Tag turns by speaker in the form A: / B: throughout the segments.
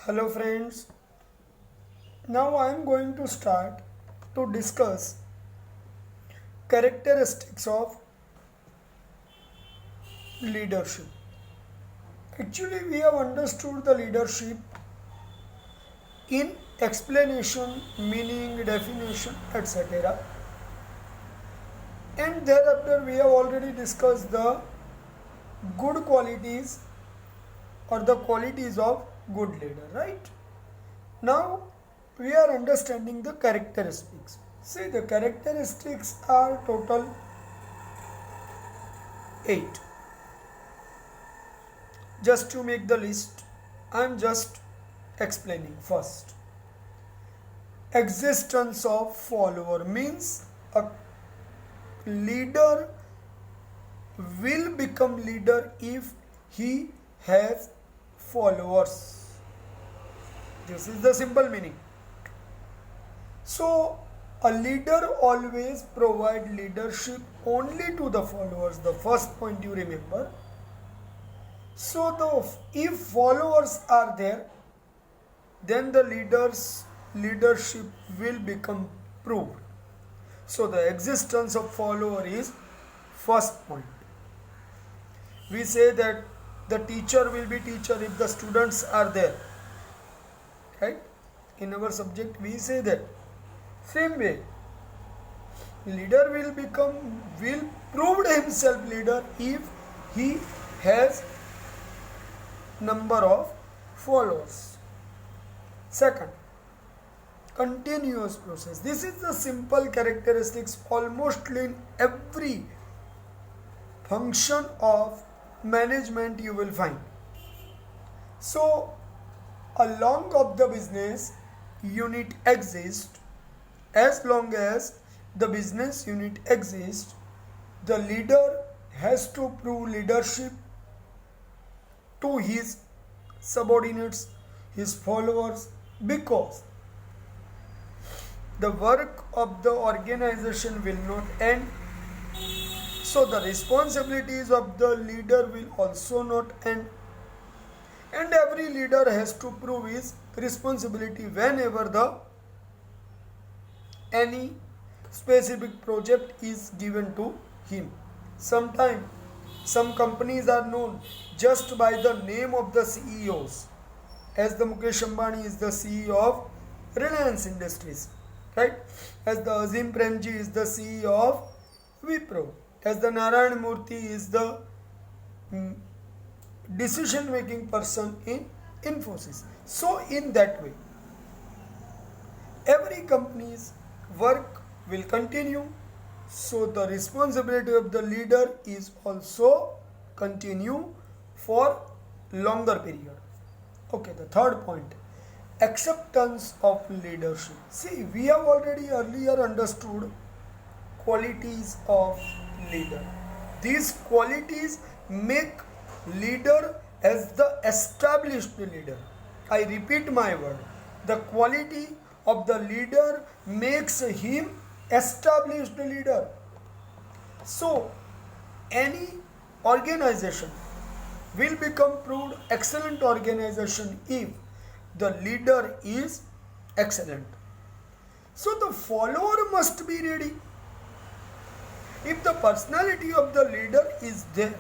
A: Hello friends, now I am going to start to discuss characteristics of leadership. Actually, we have understood the leadership in explanation, meaning, definition, etc. And thereafter, we have already discussed the good qualities or the qualities of good leader, right? Now, we are understanding the characteristics. See, the characteristics are total 8. Just to make the list, I am just explaining first. Existence of follower means a leader will become leader if he has followers. This is the simple meaning. So, a leader always provide leadership only to the followers. The first point you remember. So, if followers are there, then the leader's leadership will become proved. So, the existence of follower is first point. We say that the teacher will be teacher if the students are there, right? In our subject we say that. Same way, leader will prove himself leader if he has number of followers. Second, continuous process. This is the simple characteristics almost in every function of management you will find. So, along of the business unit exists, as long as the business unit exists, the leader has to prove leadership to his subordinates, his followers, because the work of the organization will not end. So the responsibilities of the leader will also not end. And every leader has to prove his responsibility whenever any specific project is given to him. Sometimes some companies are known just by the name of the CEOs, as the Mukesh Ambani is the CEO of Reliance Industries, right? As the Azim Premji is the CEO of Wipro, as the Narayan Murthy is the decision making person in Infosys. So in that way, every company's work will continue, so the responsibility of the leader is also continue for longer period. Okay, the third point, acceptance of leadership. See, we have already earlier understood qualities of leader. These qualities make leader as the established leader. I repeat my word, the quality of the leader makes him established leader. So any organization will become proved excellent organization if the leader is excellent. So the follower must be ready. If the personality of the leader is there,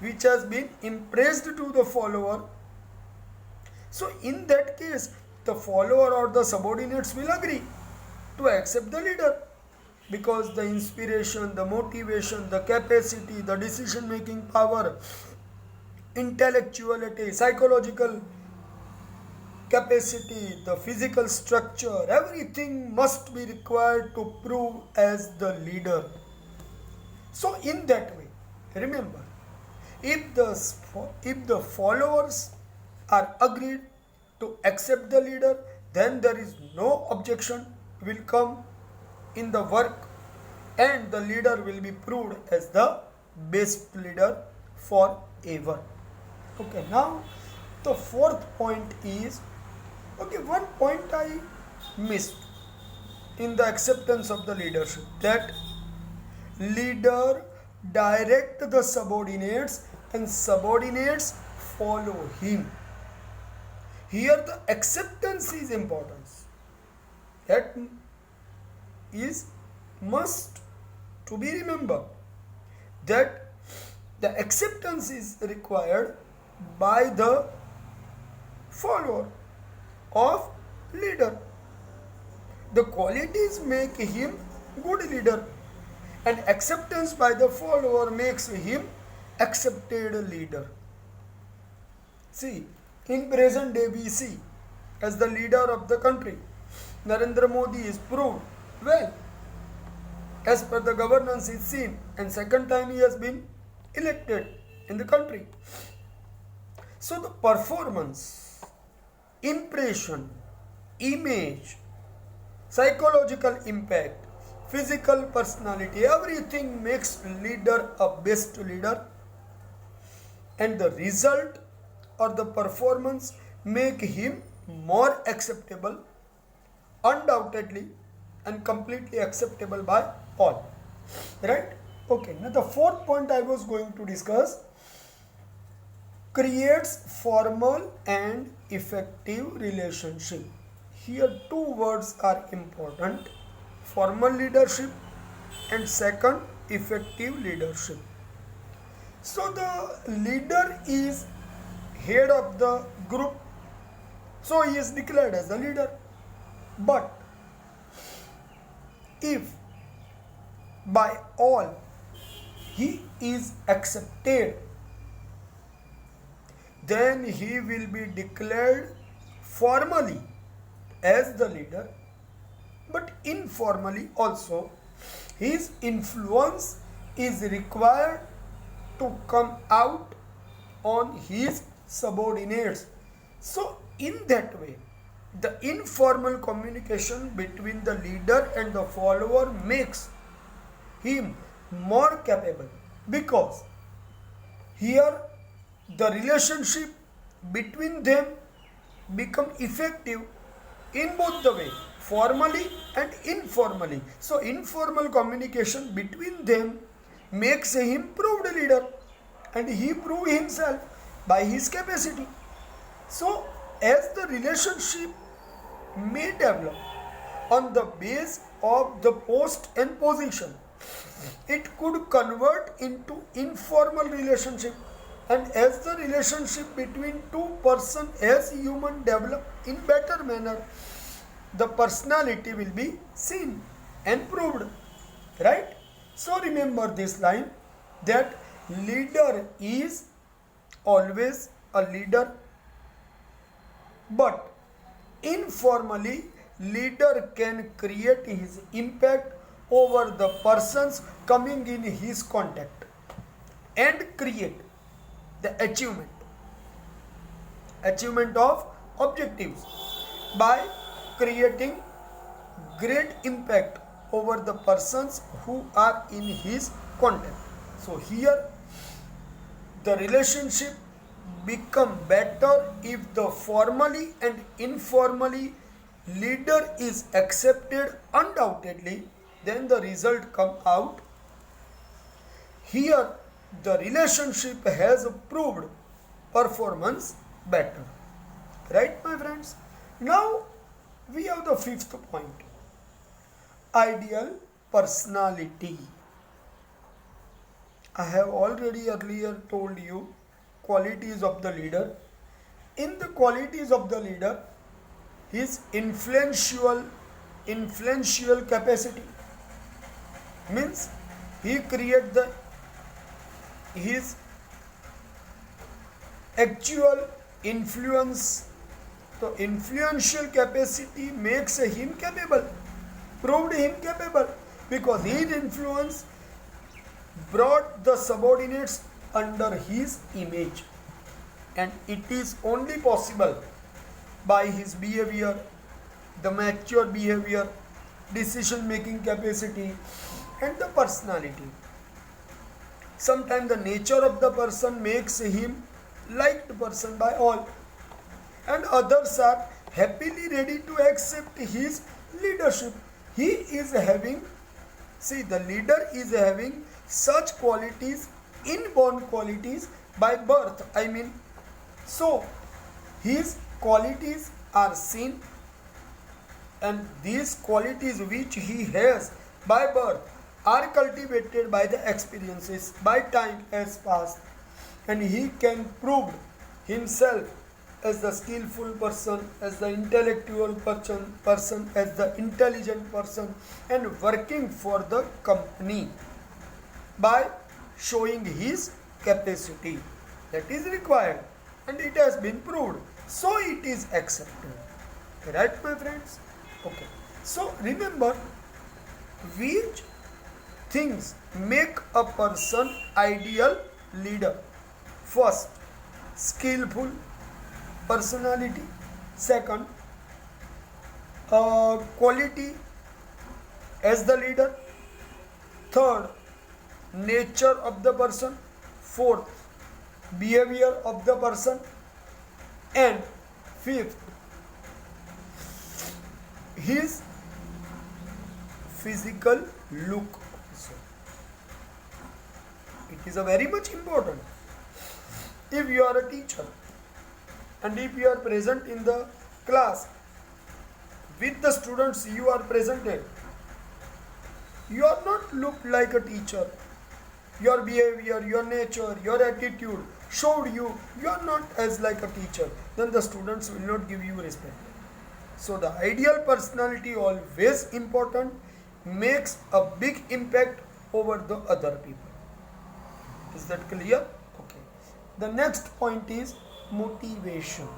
A: which has been impressed to the follower, so in that case the follower or the subordinates will agree to accept the leader, because the inspiration, the motivation, the capacity, the decision making power, intellectuality, psychological capacity, the physical structure, everything must be required to prove as the leader. So in that way, remember, if the followers are agreed to accept the leader, then there is no objection will come in the work, and the leader will be proved as the best leader forever. Okay, now the fourth point is, okay, one point I missed in the acceptance of the leadership, that leader direct the subordinates and subordinates follow him. Here the acceptance is important. That is must to be remembered, that the acceptance is required by the follower of leader. The qualities make him good leader, and acceptance by the follower makes him accepted leader. See, in present day we see, as the leader of the country, Narendra Modi is proved well as per the governance is seen, and second time he has been elected in the country. So the performance, impression, image, psychological impact, physical personality, everything makes leader a best leader, and the result or the performance make him more acceptable, undoubtedly, and completely acceptable by all. Right? Okay, now the fourth point I was going to discuss, creates formal and effective relationship. Here two words are important: formal leadership and second, effective leadership. So the leader is head of the group, so he is declared as the leader. But if by all he is accepted, then he will be declared formally as the leader, but informally also his influence is required to come out on his subordinates. So in that way, the informal communication between the leader and the follower makes him more capable, because here the relationship between them become effective in both the way, formally and informally. So informal communication between them makes him proved leader, and he prove himself by his capacity. So as the relationship may develop on the base of the post and position, it could convert into informal relationship, and as the relationship between two persons as human develop in better manner, the personality will be seen and proved. Right? So remember this line, that leader is always a leader, but informally leader can create his impact over the persons coming in his contact and create the achievement of objectives by creating great impact over the persons who are in his contact. So here the relationship become better if the formally and informally leader is accepted undoubtedly, then the result come out. Here the relationship has proved performance better. Right, my friends? Now we have the fifth point, ideal personality. I have already earlier told you qualities of the leader. In the qualities of the leader, his influential capacity means he create his actual influence. So influential capacity makes him capable, proved him capable, because his influence brought the subordinates under his image, and it is only possible by his behavior, the mature behavior, decision making capacity, and the personality. Sometimes the nature of the person makes him liked person by all, and others are happily ready to accept his leadership. He is having, see, the leader is having such qualities, inborn qualities by birth, I mean. So His qualities are seen, and these qualities which he has by birth are cultivated by the experiences by time has passed, and he can prove himself as the skillful person, as the intellectual person, as the intelligent person, and working for the company by showing his capacity that is required, and it has been proved, so it is accepted. Right, my friends? Okay, so remember, which things make a person ideal leader? First, skillful personality. Second, quality as the leader. Third, nature of the person. Fourth, behavior of the person. And fifth, his physical look also. It is a very much important. If you are a teacher and if you are present in the class with the students, you are presented, you are not look like a teacher. Your behavior, your nature, your attitude showed you are not as like a teacher, then the students will not give you respect. So the ideal personality, always important, makes a big impact over the other people. Is that clear? Okay. The next point is motivation.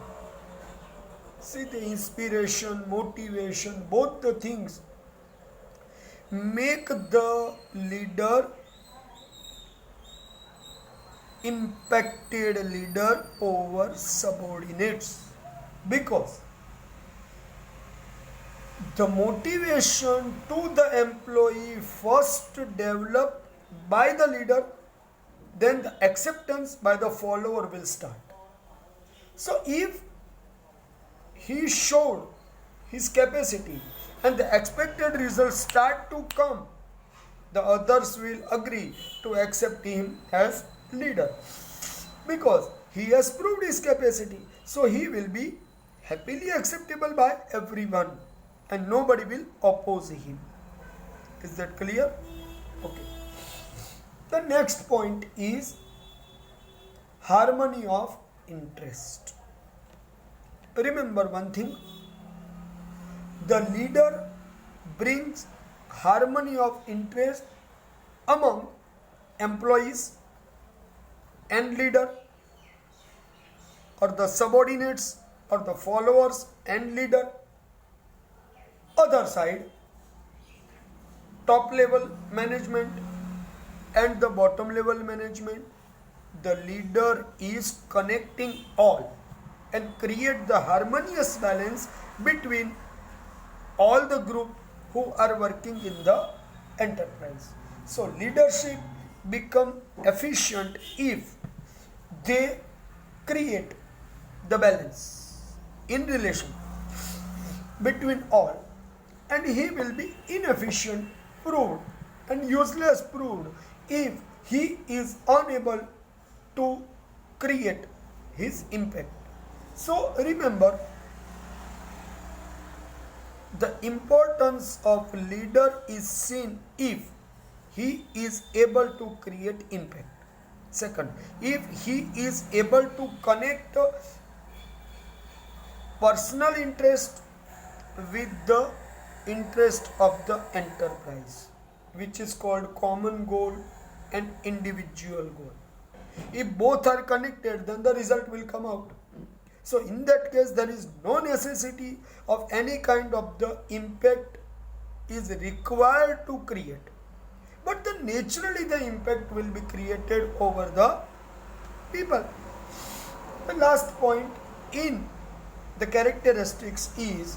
A: See, the inspiration, motivation, both the things make the leader impacted leader over subordinates, because the motivation to the employee first developed by the leader, then the acceptance by the follower will start. So if he showed his capacity and the expected results start to come, the others will agree to accept him as leader, because he has proved his capacity. So he will be happily acceptable by everyone and nobody will oppose him. Is that clear? Okay. The next point is harmony of interest. Remember one thing, the leader brings harmony of interest among employees and leader, or the subordinates, or the followers and leader. Other side, top level management and the bottom level management, the leader is connecting all and create the harmonious balance between all the group who are working in the enterprise. So leadership become efficient if they create the balance in relation between all, and he will be inefficient proved and useless proved if he is unable to create his impact. So remember, the importance of leader is seen if he is able to create impact. Second, if he is able to connect personal interest with the interest of the enterprise, which is called common goal and individual goal. If both are connected, then the result will come out. So in that case, there is no necessity of any kind of the impact is required to create, but then naturally the impact will be created over the people. The last point in the characteristics is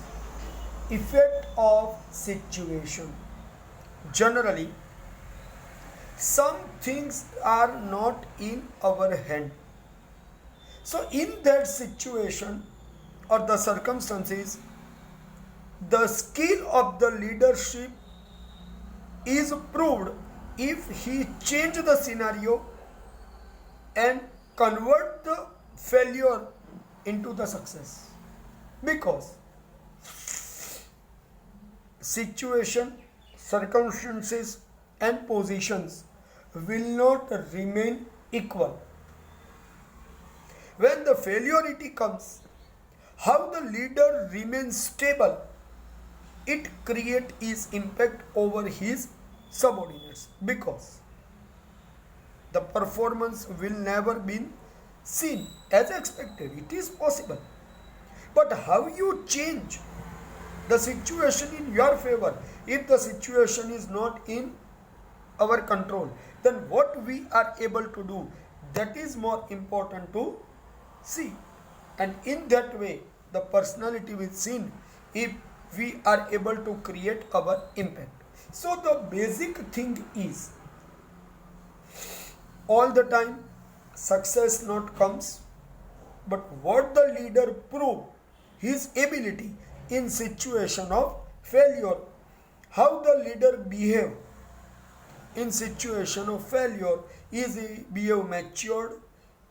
A: effect of situation. Generally, some things are not in our hand. So in that situation or the circumstances, the skill of the leadership is proved if he change the scenario and convert the failure into the success, because situation, circumstances, and positions will not remain equal. When the failurity comes, how the leader remains stable, it creates his impact over his subordinates, because the performance will never be seen as expected. It is possible. But how you change the situation in your favor, if the situation is not in our control, then what we are able to do, that is more important to see. And in that way, the personality will seen if we are able to create our impact. So the basic thing is, all the time success not comes, but what the leader prove his ability in situation of failure, how the leader behave in situation of failure, is he behave matured,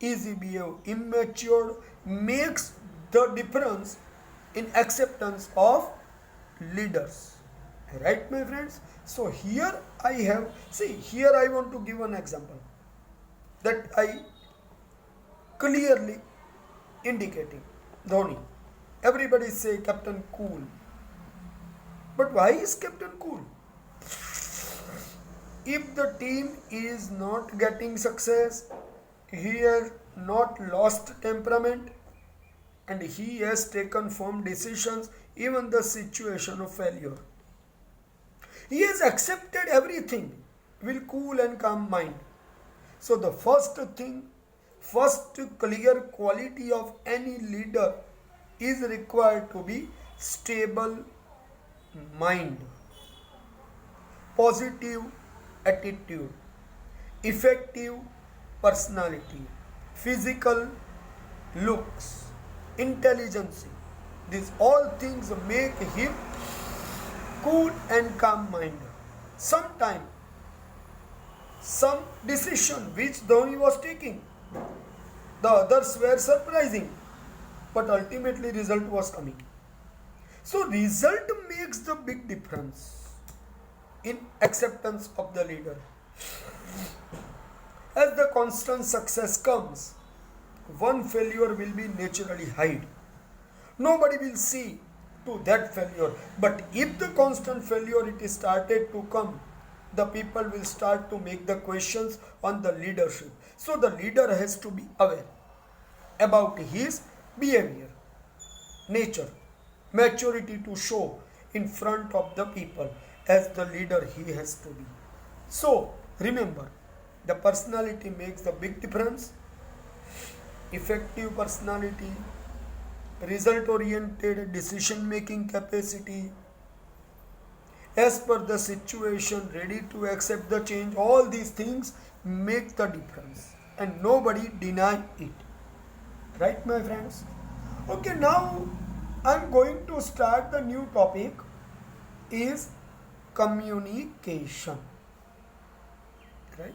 A: is he behave immature, makes the difference in acceptance of leaders. Right, my friends? So here I have, see, here I want to give an example that I clearly indicating. Dhoni. Everybody say Captain Cool. But why is Captain Cool? If the team is not getting success, he has not lost temperament, and he has taken firm decisions even the situation of failure. He has accepted everything with cool and calm mind. So the first thing, first clear quality of any leader is required to be stable mind, positive attitude, effective personality, physical looks, intelligence. These all things make him cool and calm mind. Sometimes some decision which Dhoni was taking, the others were surprising, but ultimately result was coming. So result makes the big difference in acceptance of the leader. As the constant success comes, one failure will be naturally hide. Nobody will see to that failure. But if the constant failure it is started to come, the people will start to make the questions on the leadership. So the leader has to be aware about his behavior, nature, maturity to show in front of the people. As the leader he has to be. So remember, the personality makes the big difference. Effective personality, result oriented decision making capacity, as per the situation, ready to accept the change, all these things make the difference and nobody deny it. Right, my friends? Okay, now I'm going to start the new topic is communication. Right?